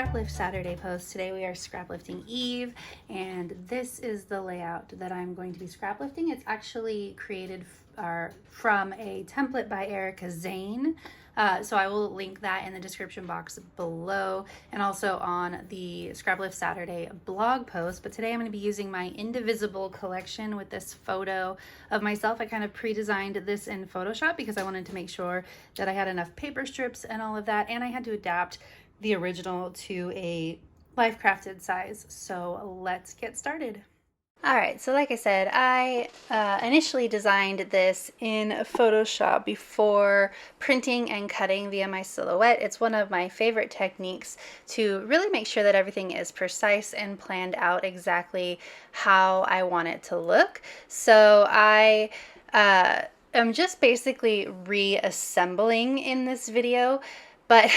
Scraplift Saturday post. Today we are scraplifting Eve, and this is the layout that I'm going to be scraplifting. It's actually created from a template by Erica Zane. So I will link that in the description box below and also on the Scraplift Saturday blog post. But today I'm going to be using my Indivisible collection with this photo of myself. I kind of pre-designed this in Photoshop because I wanted to make sure that I had enough paper strips and all of that, and I had to adapt the original to a life crafted size. So let's get started. Alright, so like I said, I initially designed this in Photoshop before printing and cutting via my silhouette. It's one of my favorite techniques to really make sure that everything is precise and planned out exactly how I want it to look. So I am just basically reassembling in this video. But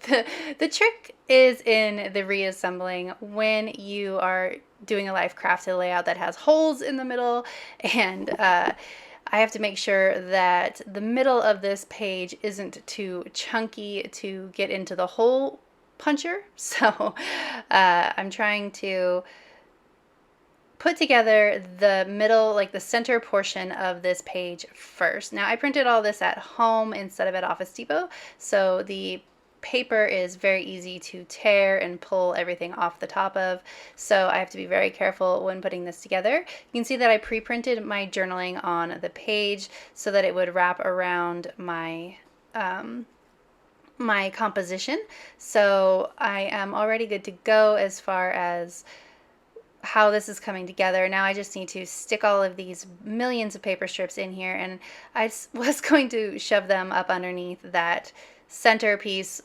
the trick is in the reassembling when you are doing a life crafted layout that has holes in the middle, and I have to make sure that the middle of this page isn't too chunky to get into the hole puncher. So I'm trying to put together the middle, like the center portion of this page first. Now I printed all this at home instead of at Office Depot, so the paper is very easy to tear and pull everything off the top of, so I have to be very careful when putting this together. You can see that I pre-printed my journaling on the page so that it would wrap around my my composition. So I am already good to go as far as how this is coming together. Now I just need to stick all of these millions of paper strips in here, and I was going to shove them up underneath that center piece,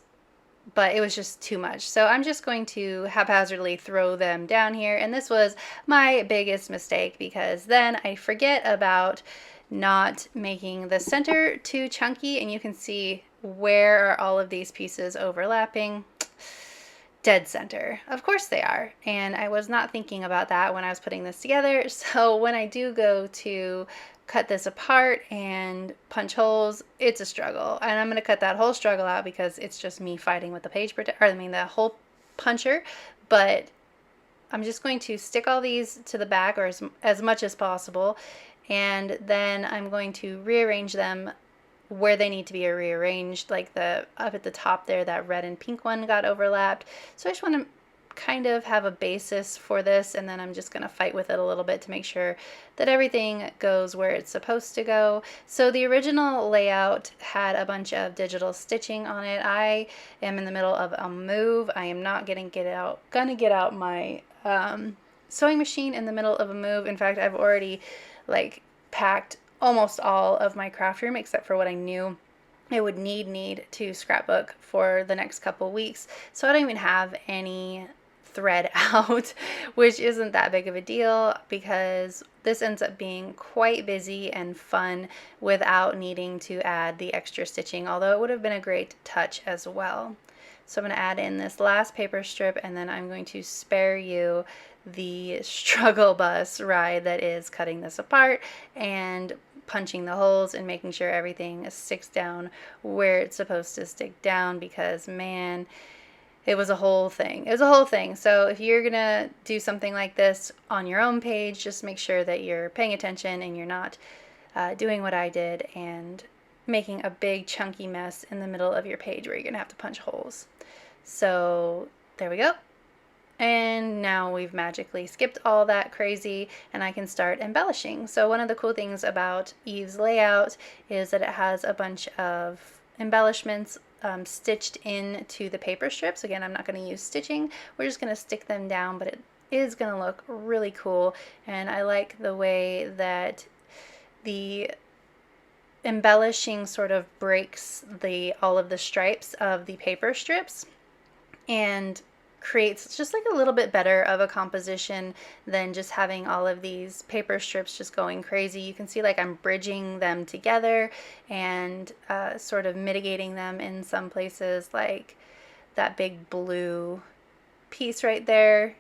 but it was just too much. So I'm just going to haphazardly throw them down here, and this was my biggest mistake because then I forget about not making the center too chunky, and you can see where are all of these pieces overlapping. Dead center. Of course they are, and I was not thinking about that when I was putting this together. So when I do go to cut this apart and punch holes, it's a struggle, and I'm going to cut that whole struggle out because it's just me fighting with the the hole puncher. But I'm just going to stick all these to the back, or as much as possible, and then I'm going to rearrange them where they need to be rearranged, like up at the top there, that red and pink one got overlapped. So I just want to kind of have a basis for this, and then I'm just going to fight with it a little bit to make sure that everything goes where it's supposed to go. So the original layout had a bunch of digital stitching on it. I am in the middle of a move. I am not gonna get out my sewing machine in the middle of a move. In fact, I've already packed almost all of my craft room except for what I knew I would need to scrapbook for the next couple weeks. So I don't even have any thread out, which isn't that big of a deal because this ends up being quite busy and fun without needing to add the extra stitching, although it would have been a great touch as well. So I'm going to add in this last paper strip, and then I'm going to spare you the struggle bus ride that is cutting this apart and punching the holes and making sure everything sticks down where it's supposed to stick down, because man, it was a whole thing. It was a whole thing. So if you're gonna do something like this on your own page, just make sure that you're paying attention and you're not doing what I did and making a big chunky mess in the middle of your page where you're gonna have to punch holes. So there we go. And now we've magically skipped all that crazy, and I can start embellishing. So one of the cool things about Eve's layout is that it has a bunch of embellishments stitched into the paper strips. Again, I'm not going to use stitching. We're just going to stick them down, but it is going to look really cool. And I like the way that the embellishing sort of breaks all of the stripes of the paper strips and creates just like a little bit better of a composition than just having all of these paper strips just going crazy. You can see I'm bridging them together and sort of mitigating them in some places, like that big blue piece right there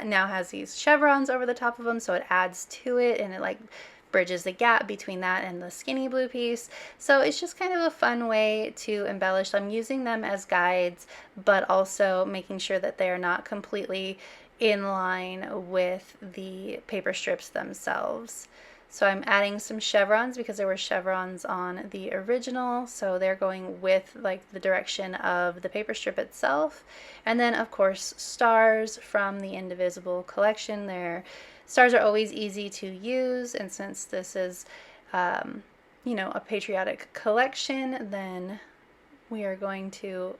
now has these chevrons over the top of them, so it adds to it, and it bridges the gap between that and the skinny blue piece. So it's just kind of a fun way to embellish. I'm using them as guides, but also making sure that they are not completely in line with the paper strips themselves. So I'm adding some chevrons because there were chevrons on the original, so they're going with like the direction of the paper strip itself. And then of course stars from the Indivisible collection. Stars are always easy to use, and since this is a patriotic collection, then we are going to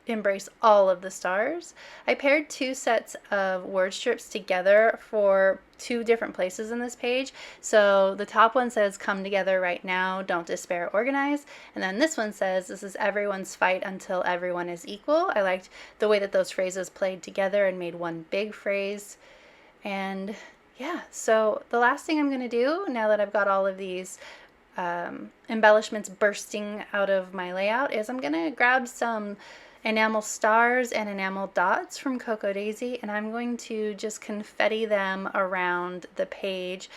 embrace all of the stars. I paired 2 sets of word strips together for 2 different places in this page. So the top one says, "Come together right now, don't despair, organize." And then this one says, "This is everyone's fight until everyone is equal." I liked the way that those phrases played together and made one big phrase. And yeah, so the last thing I'm going to do now that I've got all of these embellishments bursting out of my layout is I'm going to grab some enamel stars and enamel dots from Cocoa Daisy, and I'm going to just confetti them around the page.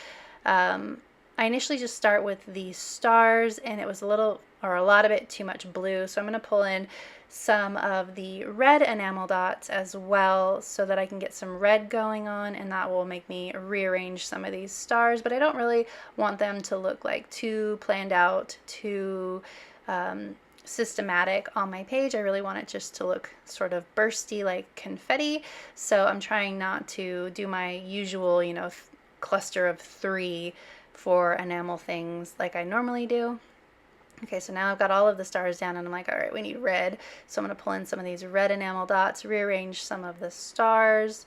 I initially just start with the stars, and it was a lot of it too much blue, so I'm going to pull in some of the red enamel dots as well so that I can get some red going on, and that will make me rearrange some of these stars. But I don't really want them to look like too planned out, too systematic on my page. I really want it just to look sort of bursty like confetti, so I'm trying not to do my usual cluster of 3 for enamel things like I normally do. Okay, so now I've got all of the stars down, and I'm like, all right, we need red, so I'm going to pull in some of these red enamel dots, rearrange some of the stars,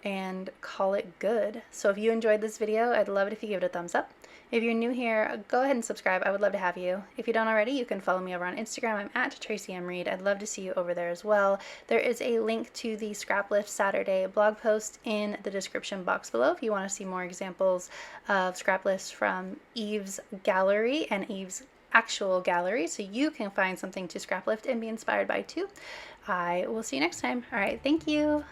and call it good. So if you enjoyed this video, I'd love it if you give it a thumbs up. If you're new here, go ahead and subscribe. I would love to have you. If you don't already, you can follow me over on Instagram. I'm at Traci M. Reed. I'd love to see you over there as well. There is a link to the Scraplift Saturday blog post in the description box below if you want to see more examples of scrap lifts from Eve's gallery and Eve's actual gallery, so you can find something to scrap lift and be inspired by too. I will see you next time. All right, thank you.